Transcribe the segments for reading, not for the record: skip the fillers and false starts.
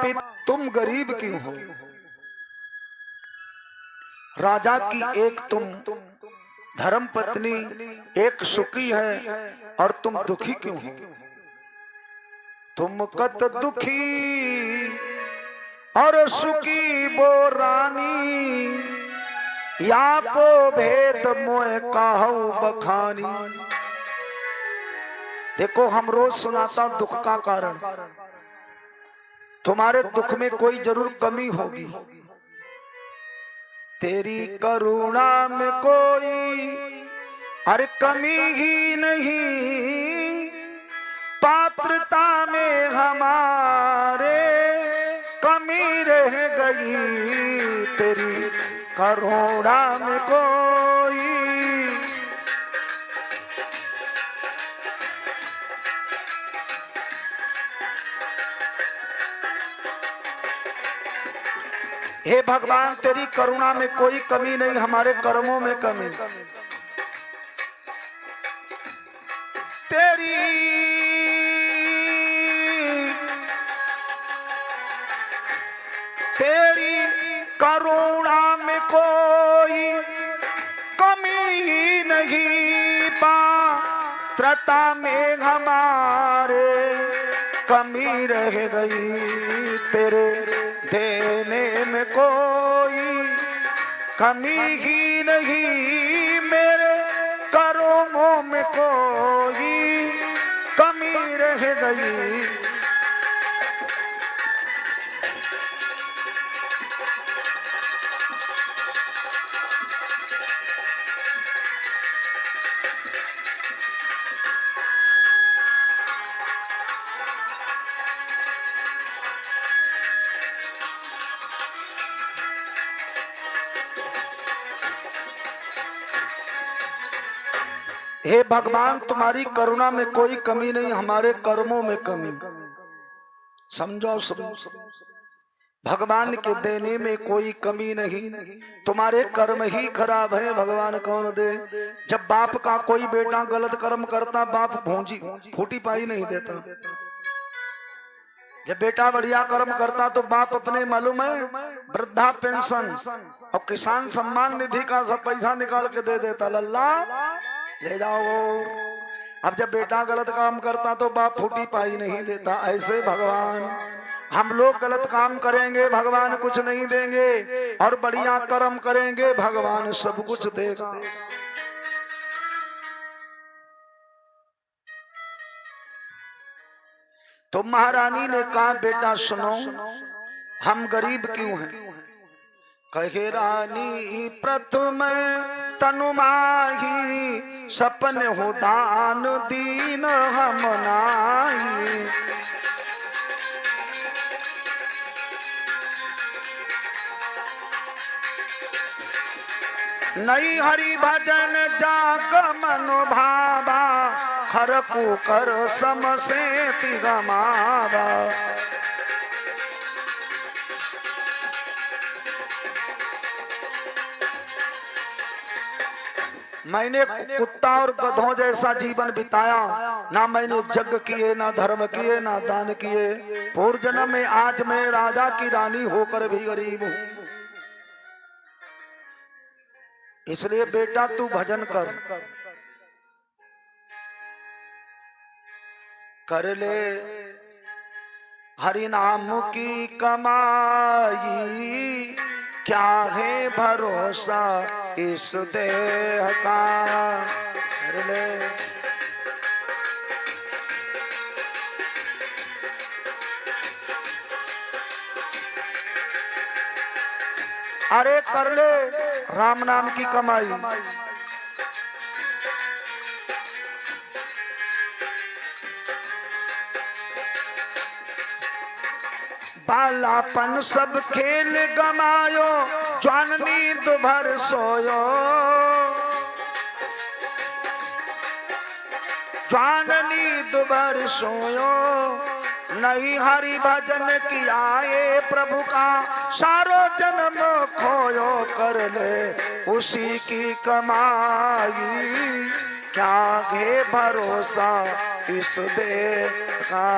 पित तुम गरीब क्यों हो? राजा की एक तुम धर्म पत्नी, एक सुखी है और तुम दुखी क्यों हो? तुम कत दुखी और सुखी वो रानी, या को भेद मोह कहूं बखानी। देखो हम रोज सुनाता दुख का कारण, तुम्हारे दुख में कोई जरूर कमी होगी। तेरी करुणा में कोई अरे कमी ही नहीं, पात्रता में हमारे कमी रह गई। तेरी करुणा में कोई हे भगवान तेरी करुणा में कोई कमी नहीं, हमारे कर्मों में कमी। तेरी करुणा में कोई कमी ही नहीं, पात्रता में हमारे कमी रह गई। तेरे देने में कोई कमी ही नहीं, मेरे कर्मों में कोई कमी रह गई। हे भगवान तुम्हारी करुणा में कोई कमी नहीं, हमारे कर्मों में कमी। समझो भगवान के देने में कोई कमी नहीं, तुम्हारे कर्म ही खराब है। भगवान कौन दे? जब बाप का कोई बेटा गलत कर्म करता, बाप भूंजी फूटी पाई नहीं देता। जब बेटा बढ़िया कर्म करता तो बाप अपने मालूम है वृद्धा पेंशन और किसान सम्मान निधि का सब पैसा निकाल के दे देता, लल्ला ले जाओ। अब जब बेटा गलत काम करता तो बाप फूटी पाई नहीं देता। ऐसे भगवान हम लोग गलत काम करेंगे भगवान कुछ नहीं देंगे, और बढ़िया कर्म करेंगे भगवान सब कुछ देगा। तो महारानी ने कहा बेटा सुनो, हम गरीब क्यों हैं? कहे रानी प्रथम तनु माही, सपन हो दान दीन हम नाही। नई हरि भजन जाग मनो भावा, खर पुकर समसे तिगमावा। मैंने कुत्ता और गधों जैसा जीवन बिताया, ना मैंने यज्ञ किए, ना धर्म किए, ना दान किए। पूर्व जन्म में आज मैं राजा की रानी होकर भी गरीब हूँ। इसलिए बेटा तू भजन कर ले हरि नाम की कमाई, क्या है भरोसा इस देह का। कर ले अरे कर ले राम नाम की कमाई। बालापन सब खेल गमायो, ज्वान नींद भर सोयो। ज्वान नींद भर सोयो, नहीं हरि भजन किया ये प्रभु का, सारो जन्म खोयो। कर ले उसी की कमाई, क्या है भरोसा इस देह का।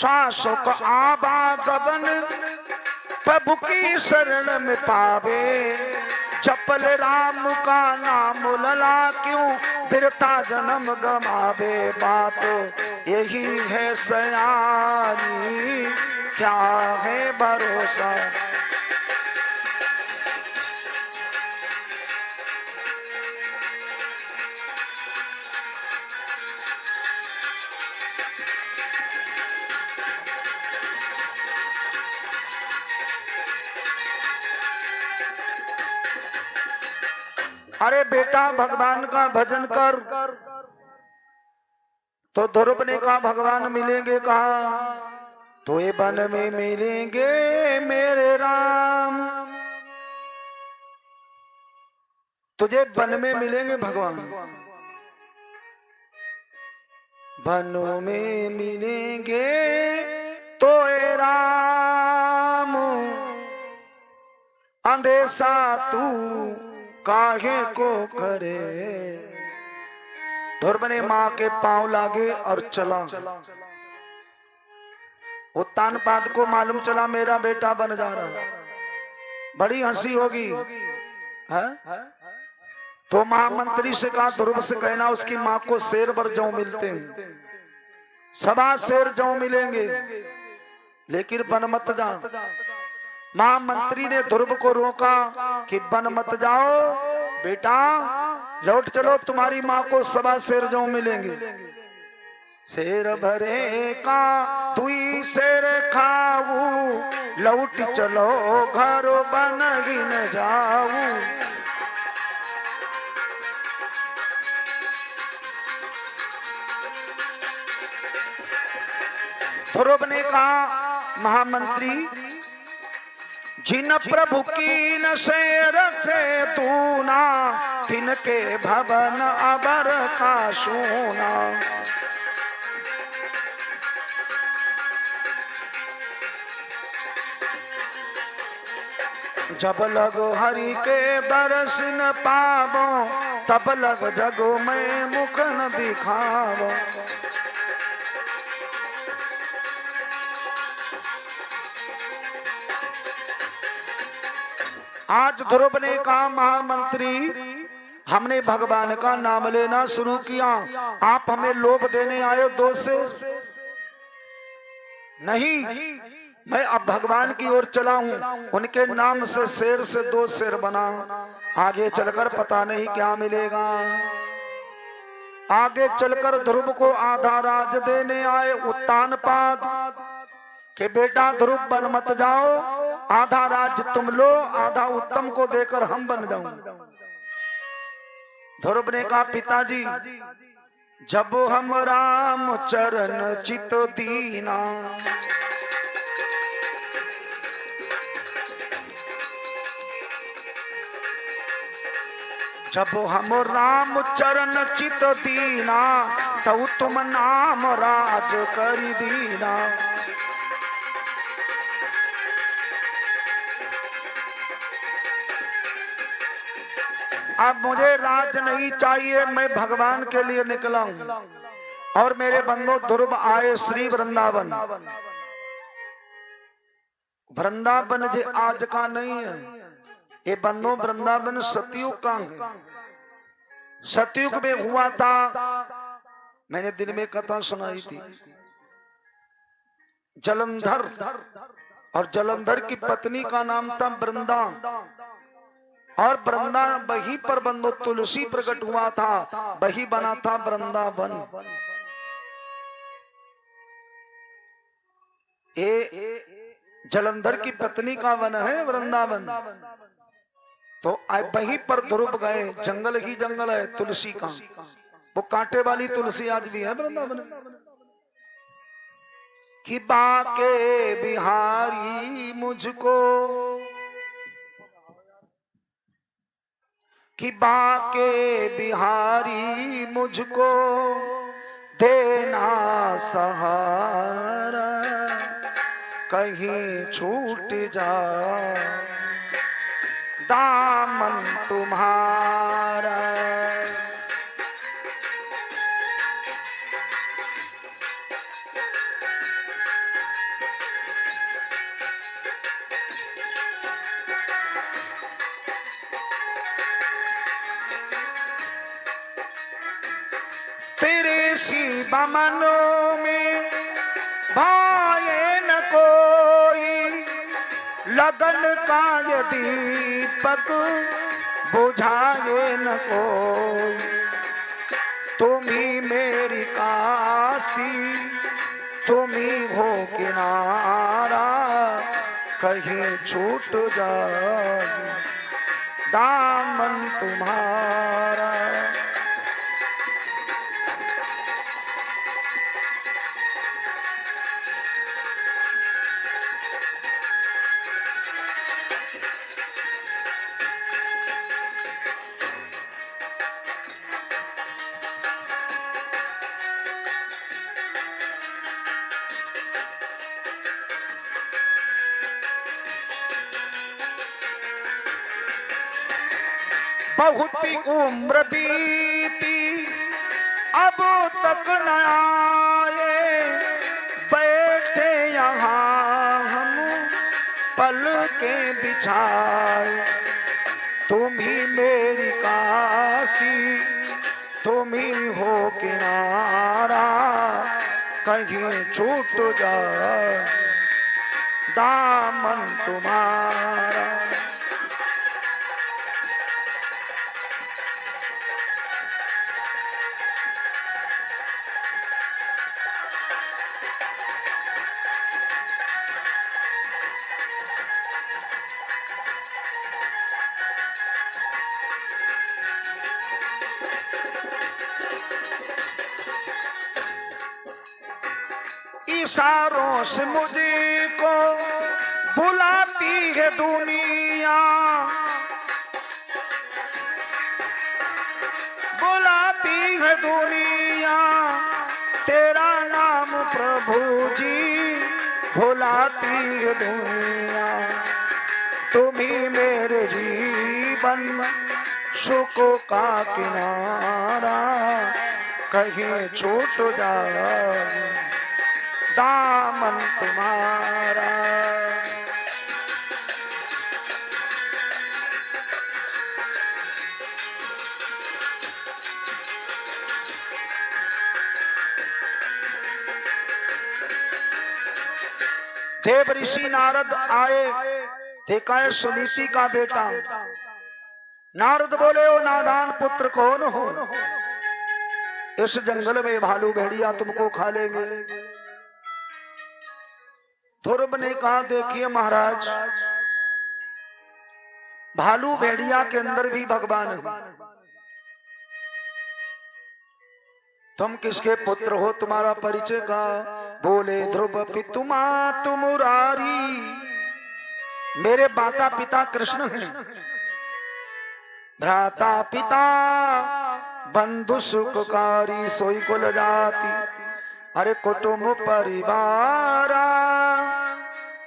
श्वासों का आवागमन प्रभु की शरण में पावे, चपल राम का नाम लला क्यों बिरता जन्म गमावे। बात यही है सयानी, क्या है भरोसा। अरे बेटा भगवान का भजन कर। तो ध्रुव ने कहा भगवान मिलेंगे कहा? तो ये वन में मिलेंगे मेरे राम, तुझे वन में मिलेंगे भगवान, वनों में मिलेंगे तो ये राम, अंधेसा तू काहे को करे। ध्रुव ने मां के पांव लागे और चला। उत्तानपाद को मालूम चला मेरा बेटा बन जा रहा, बड़ी हंसी होगी है? तो महामंत्री से कहा ध्रुव से कहना उसकी मां को शेर भर जौ मिलते हैं, सवा शेर जौ मिलेंगे, लेकिन बन मत जा। महामंत्री ने ध्रुव को रोका कि बन मत जाओ बेटा, लौट चलो, तुम्हारी माँ को सवा शेर जौ मिलेंगे। शेर भरे का दुई शेर खाऊ, लौट चलो घर बन गिन जाऊ। ध्रुव ने कहा महामंत्री, जिन प्रभु की न शेर थे तू ना, तिनके भवन अबर का सोना। जब लग हरि के दर्शन पावो, तब लग जगो में मुख न दिखावो। आज ध्रुव ने कहा महामंत्री, हमने भगवान का नाम लेना शुरू किया, आप हमें लोभ देने आए दो शेर? नहीं, मैं अब भगवान की ओर चला हूं, उनके नाम से शेर से दो शेर बना, आगे चलकर पता नहीं क्या मिलेगा। आगे चलकर ध्रुव को आधा राज देने आए उत्तानपाद कि बेटा ध्रुव बन मत जाओ, आधा राज तुम लो, आधा उत्तम को देकर हम बन जाऊं। ध्रुव ने कहा पिताजी, जब हम राम चरण चित दीना, जब हम राम चरण चित दीना, तो तुम नाम राज कर दीना। अब मुझे राज नहीं चाहिए, मैं भगवान के लिए निकला हूं। और मेरे बंधु ध्रुव आए श्री वृंदावन। वृंदावन जे आज का नहीं है, ये बंधु वृंदावन सतयुग का है। सतयुग में हुआ था, मैंने दिन में कथा सुनाई थी, जलंधर, और जलंधर की पत्नी का नाम था वृंदा, और वृंदा वहीं पर बंधु तुलसी प्रकट हुआ था, वही बना था वृंदावन। ये जलंधर की पत्नी का वन है वृंदावन। तो वहीं पर ध्रुव गए, जंगल ही जंगल है तुलसी का, वो कांटे वाली तुलसी आज भी है वृंदावन। कि बाके बिहारी मुझको, कि बाके बिहारी मुझको देना सहारा, कहीं छूट जा दामन तुम्हारा। सी बमनों में भाए न कोई, लगन का ये दीपक बुझाए न कोई। तुम ही मेरी काशी, तुम ही हो किनारा, कहीं छूट जाए दामन तुम्हारा। बहुत ही उम्र बीती अब तक न आए, बैठे यहाँ हम पल के बिछाए। तुम ही मेरी काशी, तुम ही हो किनारा, कहीं छूट जाए दामन तुम्हारा। इशारों से मुझको बुलाती है दुनिया, बुलाती है दुनिया, तेरा नाम प्रभु जी बुलाती है दुनिया। तुम ही मेरे जीवन सुख का किनारा, कहीं छूट जाए दामन तुम्हारा। देव ऋषि नारद आए, देखा है सुनीति का बेटा। नारद बोले, ओ नादान पुत्र कौन हो? इस जंगल में भालू भेड़िया तुमको खा लेंगे। ध्रुव ने कहा, देखिए महाराज, भालू भेड़िया के अंदर भी भगवान है। तुम किसके पुत्र हो, तुम्हारा परिचय का? बोले, ध्रुव पितुमा तुमुरारी, मेरे माता पिता कृष्ण हैं। भ्राता पिता बंधु सुखकारी, सोई कुल जाति, अरे कुटुंब परिवारा,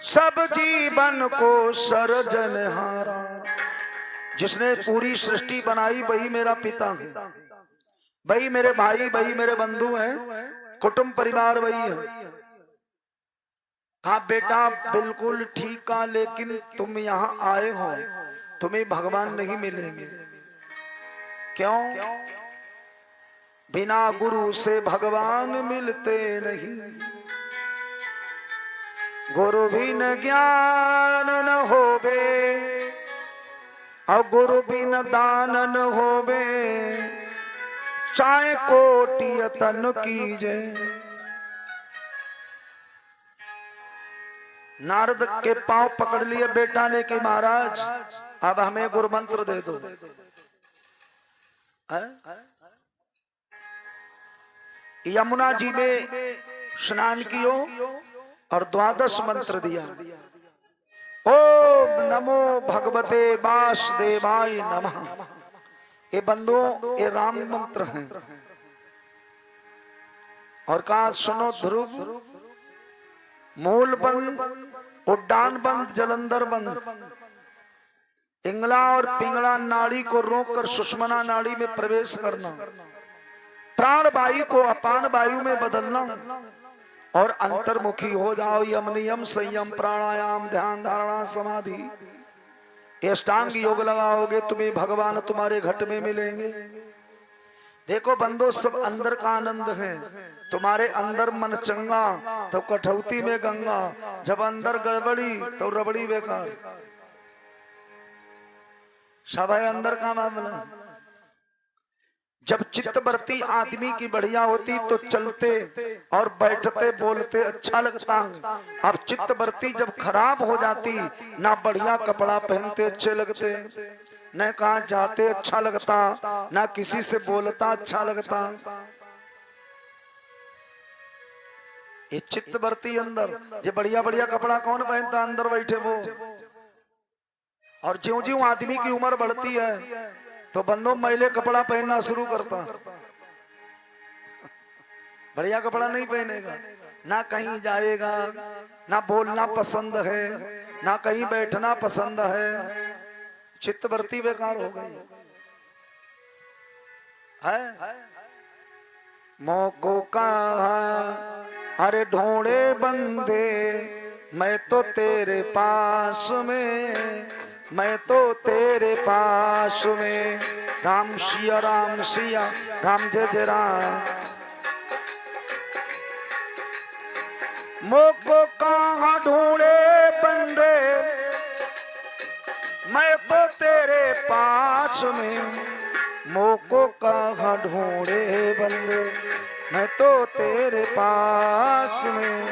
सब जीवन को सर्जनहारा। जिसने पूरी सृष्टि बनाई वही मेरा पिता है, वही मेरे भाई, वही मेरे बंधु हैं, कुटुंब परिवार वही है। हाँ बेटा, बिल्कुल ठीक कहा, लेकिन तुम यहाँ आए हो, तुम्हें भगवान नहीं मिलेंगे। क्यों? बिना गुरु से भगवान मिलते नहीं, गुरु बिन ज्ञान न होवे, और गुरु बिन दान न होवे, चाहे कोटि यतन कीजे। नारद के पांव पकड़ लिए बेटा ने कि महाराज अब हमें गुरु मंत्र दे दो। यमुना जी में स्नान कियो और 12 मंत्र दिया। ओम नमो भगवते वासुदेवाय नमः। ये बंदो ये राम मंत्र हैं। और कहा सुनो ध्रुव, मूल बंद, उड्डान बंद, जलंधर बंद, इंगला और पिंगला नाड़ी को रोककर सुषमना नाड़ी में प्रवेश करना, प्राण वायु को अपान वायु में बदलना और अंतर्मुखी हो जाओ। यम नियम संयम प्राणायाम ध्यान धारणा समाधि अष्टांग योग लगाओगे, तुम्हें भगवान तुम्हारे घट में मिलेंगे। देखो बंदो, सब अंदर का आनंद है। तुम्हारे अंदर मन चंगा तो कठौती में गंगा, जब अंदर गड़बड़ी तो रबड़ी बेकार। सब है अंदर का मामला। जब चित्तवृत्ति आदमी की बढ़िया होती तो चलते और बैठते बोलते अच्छा लगता। अब चित्तवृत्ति जब खराब हो जाती, ना बढ़िया कपड़ा पहनते अच्छे लगते, न कहाँ जाते अच्छा लगता, ना किसी से बोलता अच्छा लगता। ये चित्तवृत्ति अंदर, ये बढ़िया बढ़िया कपड़ा कौन पहनता, अंदर बैठे वो। और ज्यों ज्यों आदमी की उम्र बढ़ती है तो बंदो मैले कपड़ा पहनना शुरू करता। बढ़िया कपड़ा नहीं पहनेगा, ना कहीं जाएगा, ना बोलना पसंद है, ना कहीं बैठना पसंद है। चित्तवृत्ति बेकार हो गई है। मौको का अरे ढूंढे बंदे, मैं तो तेरे पास में, मैं तो तेरे पास में। राम सिया राम सिया राम जय जय राम। मोको कहाँ ढूंढे बंदे, मैं तो तेरे पास में। मोको कहाँ ढूंढे बंदे, मैं तो तेरे पास में।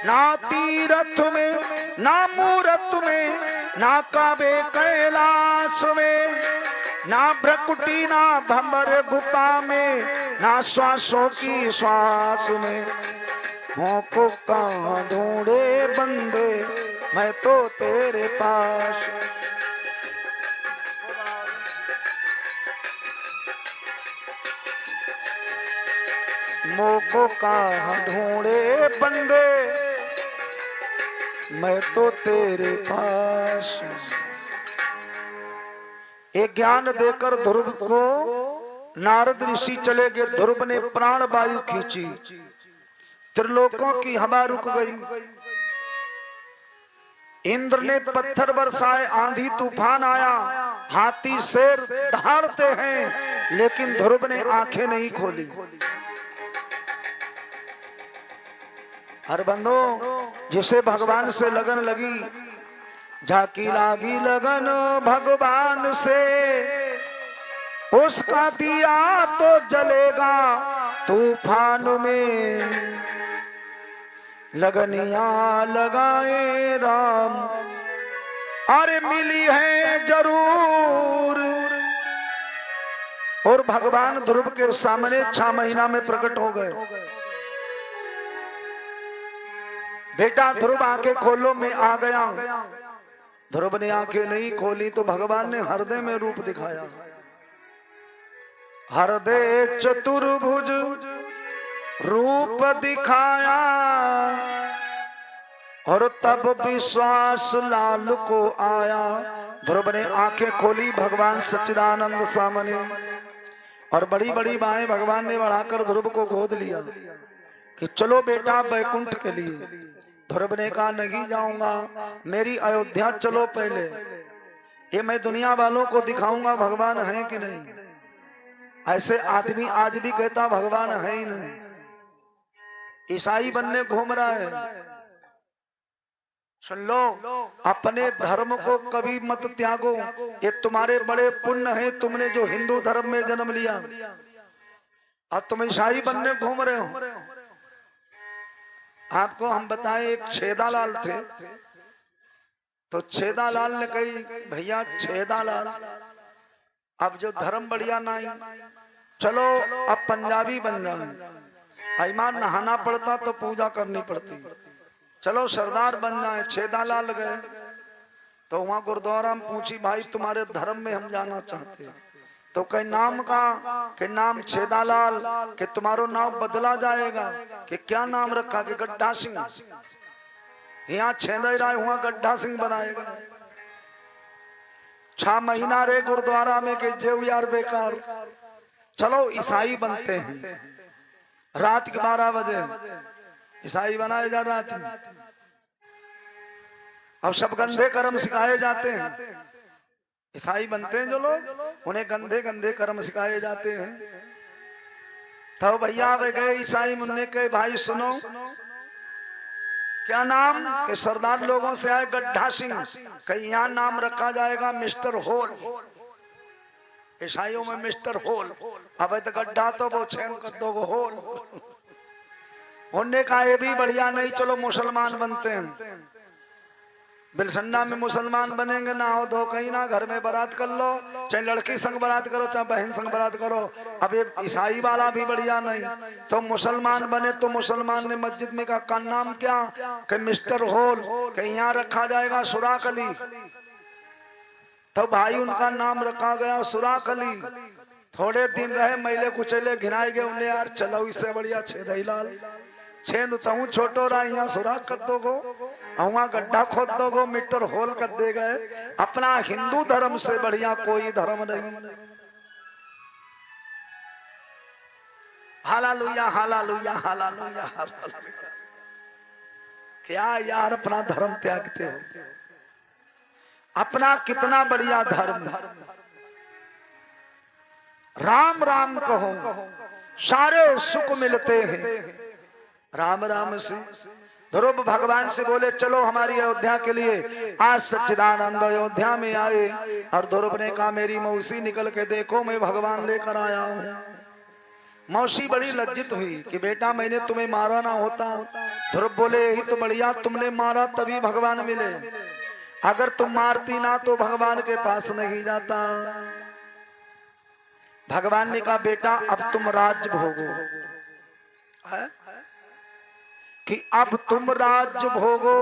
ना तीरथ में, ना मूरत में, ना काबे कैलाश में, ना भ्रकुटी ना भंवर गुफा में, ना श्वासों की श्वास में। मोको कहाँ ढूंढे बंदे, मैं तो तेरे पास। मोको कहाँ ढूंढे बंदे, मैं तो तेरे पास। एक ज्ञान देकर ध्रुव को नारद ऋषि चले गए। ध्रुव ने प्राण वायु खींची, त्रिलोकों की हवा रुक गई। इंद्र ने पत्थर बरसाए, आंधी तूफान आया, हाथी शेर दहाड़ते हैं, लेकिन ध्रुव ने आंखें नहीं खोली। हर बंदो, जिसे भगवान से लगन लगी, झाकी लागी लगन भगवान से, उसका दिया तो जलेगा तूफान में। लगनिया लगाए राम, अरे मिली है जरूर। और भगवान ध्रुव के सामने 6 महीना में प्रकट हो गए। बेटा ध्रुव आंखें खोलो, मैं आ गया। ध्रुव ने आंखें नहीं खोली तो भगवान ने हृदय में रूप दिखाया। हृदय चतुर्भुज रूप दिखाया, और तब विश्वास लाल को आया। ध्रुव ने आंखें खोली, भगवान सच्चिदानंद सामने, और बड़ी बड़ी बाहें भगवान ने बढ़ाकर ध्रुव को गोद लिया कि चलो बेटा बैकुंठ के लिए। ध्रुव ने कहा नहीं जाऊंगा, मेरी अयोध्या चलो पहले, ये मैं दुनिया वालों को दिखाऊंगा भगवान है कि नहीं। ऐसे आदमी आज भी कहता भगवान है ही नहीं, ईसाई बनने घूम रहा है। सुन लो, अपने धर्म को कभी मत त्यागो, ये तुम्हारे बड़े पुण्य है, तुमने जो हिंदू धर्म में जन्म लिया और तुम ईसाई बनने घूम रहे हो। आपको हम बताएं, एक छेदालाल थे, तो छेदालाल ने कही भैया छेदालाल, अब जो धर्म बढ़िया नहीं, चलो अब पंजाबी बन जाए। ईमान नहाना पड़ता तो पूजा करनी पड़ती, चलो सरदार बन जाए। छेदालाल गए तो वहां गुरुद्वारा में पूछी भाई तुम्हारे धर्म में हम जाना चाहते हैं। तो कई नाम का कि नाम छेदालाल, कि तुम्हारो नाम बदला जाएगा, कि क्या नाम रखा, कि गड्ढा सिंह। यहाँ छेदा राय हुआ गड्ढा सिंह बनाएगा। 6 महीना रे गुरुद्वारा में कि जेव यार बेकार, चलो ईसाई बनते हैं। रात के 12 बजे ईसाई बनाए जा रहा था। अब सब गंदे कर्म सिखाए जाते हैं। ईसाई बनते हैं जो लोग, उन्हें गंदे गंदे कर्म सिखाए जाते हैं। तो भैया वे गए ईसाई मुन्ने के, भाई सुनो क्या नाम के सरदार लोगों से आए गड्ढा सिंह, कहीं यहाँ नाम रखा जाएगा मिस्टर होल। ईसाइयों में मिस्टर होल, अब तो गड्ढा तो वो छेन कर दो होल। उन्होंने कहा ये भी बढ़िया नहीं, चलो मुसलमान बनते हैं। बिलसन्ना में मुसलमान बनेंगे, ना हो दो कहीं ना, घर में बारात कर लो, चाहे लड़की संग बारात करो चाहे बहन संग बारात करो। अब ये ईसाई वाला भी बढ़िया नहीं, तो मुसलमान बने। तो मुसलमान ने मस्जिद में कहा का नाम क्या, कि मिस्टर होल, कहीं यहाँ रखा जाएगा सुराख अली। तो भाई उनका नाम रखा गया सुराख अली। थोड़े दिन रहे, मैले कुचले घिनाए गए उन्हें, यार चलो इससे बढ़िया छेदई लाल छेद तहू छोटो रहा, यहाँ सुराख कर दो गो, वहां गड्ढा खोद दो गो, मिस्टर होल कर दे गए। अपना हिंदू धर्म से बढ़िया कोई धर्म नहीं। Hallelujah hallelujah hallelujah hallelujah. क्या यार अपना धर्म त्यागते हो, अपना कितना बढ़िया धर्म। राम राम कहो सारे सुख मिलते हैं, राम राम से। ध्रुव भगवान से बोले चलो हमारी अयोध्या के लिए, आज सच्चिदानंद अयोध्या में आए। और ध्रुव ने कहा मेरी मौसी निकल के देखो, मैं भगवान लेकर आया हूँ। मौसी बड़ी लज्जित हुई कि बेटा मैंने तुम्हें मारा ना होता। ध्रुव बोले यही तो बढ़िया, तुमने मारा तभी भगवान मिले, अगर तुम मारती ना तो भगवान के पास नहीं जाता। भगवान ने कहा बेटा अब तुम राज्य भोगो, है? कि अब तुम राज्य भोगो,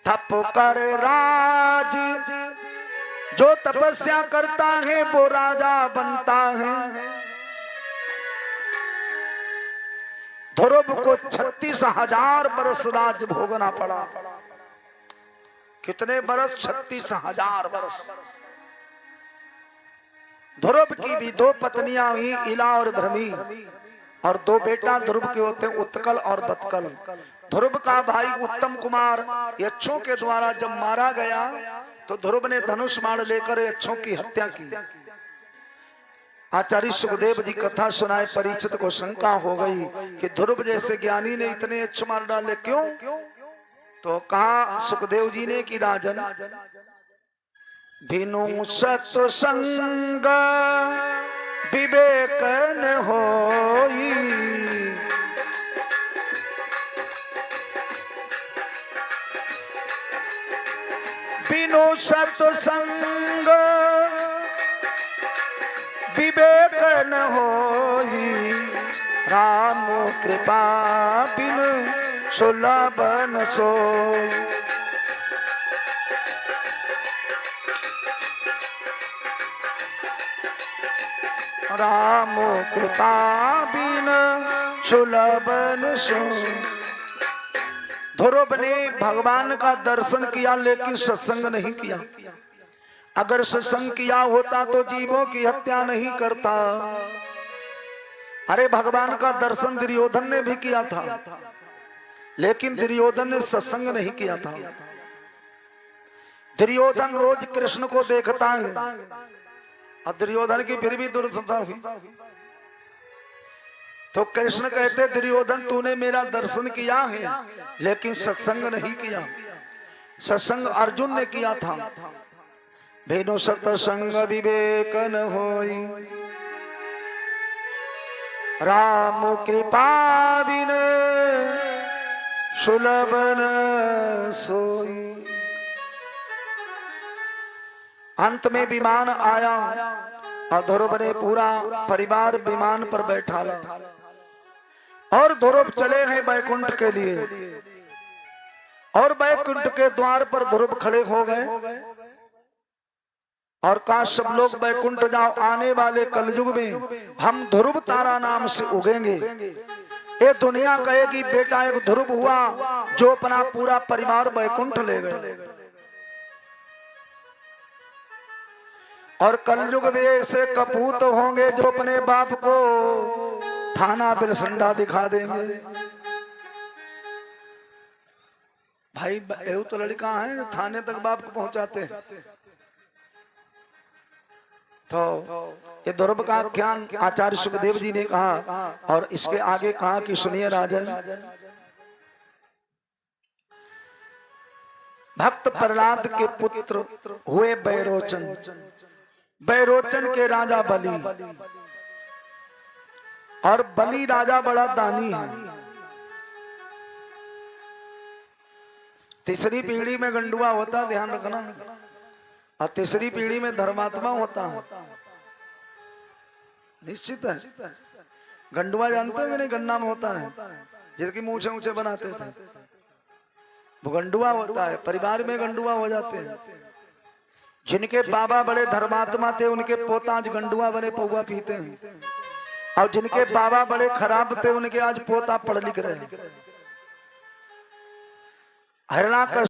तप कर राज, जो तपस्या करता है वो राजा बनता है। ध्रुव को 36,000 बरस राज भोगना पड़ा। कितने बरस? 36,000 बरस। ध्रुव की भी 2 पत्नियां हुई, इला और भ्रमी, और 2 बेटा ध्रुव के होते उत्कल और बतकल। ध्रुव का भाई उत्तम कुमार यक्षों के द्वारा जब मारा गया तो ध्रुव ने धनुष बाण लेकर यक्षों की हत्या की। आचार्य सुखदेव जी कथा सुनाए, परीक्षित को शंका हो गई कि ध्रुव जैसे ज्ञानी ने इतने यक्ष मार डाले क्यों? तो कहा सुखदेव जी ने कि राजन बिनु सत्संग विवेक न होई, बिनु सत्संग विवेक न होई, राम कृपा बिन सुलभ न सोई। राम कृपा बिन सुलभ न सोई। ध्रुव ने भगवान का दर्शन किया लेकिन सत्संग नहीं किया। अगर सत्संग किया होता तो जीवों की हत्या नहीं करता। अरे भगवान का दर्शन दुर्योधन ने भी किया था, लेकिन दुर्योधन ने सत्संग नहीं किया था। दुर्योधन रोज कृष्ण को देखता है, और दुर्योधन की फिर भी दुर्दशा हुई। तो कृष्ण कहते दुर्योधन तूने मेरा दर्शन किया है लेकिन सत्संग नहीं किया। सत्संग अर्जुन ने किया था। भेनो सत्संग विवेक न होई, राम कृपा बिन सुलभ न सोई। अंत में विमान आया और ध्रुव ने पूरा परिवार विमान पर बैठा ला, और ध्रुव चले हैं बैकुंठ के लिए। और बैकुंठ के द्वार पर ध्रुव खड़े हो गए और कहा सब लोग बैकुंठ जाओ, आने वाले कलयुग में हम ध्रुव तारा नाम से उगेंगे। ये दुनिया कहेगी बेटा एक ध्रुव हुआ जो अपना पूरा परिवार बैकुंठ ले गए। और कलयुग में ऐसे कपूत होंगे जो अपने बाप को थाना बिलसंडा दिखा देंगे। भाई एहू तो लड़का है जो थाने तक बाप को पहुंचाते हैं। तो ये दुर्भ का आख्यान आचार्य सुखदेव जी ने कहा और इसके आगे कहा कि सुनिए राजन, भक्त प्रहलाद के पुत्र हुए बैरोचन, बैरोचन के राजा बलि, और बलि राजा बड़ा दानी है। तीसरी पीढ़ी में गंडुआ होता, ध्यान रखना, और तीसरी पीढ़ी में धर्मात्मा होता है, निश्चित है। गंडुआ जानते हो नहीं, गन्ना में होता है जिसकी मूछें ऊंचे बनाते थे, वो गंडुआ होता है। परिवार में गंडुआ हो जाते हैं। जिनके बाबा बड़े धर्मात्मा थे उनके पोता आज गंडुआ बने पौवा पीते हैं, और जिनके बाबा बड़े खराब थे उनके आज पोता पढ़ लिख रहे हैं। हरियाणा का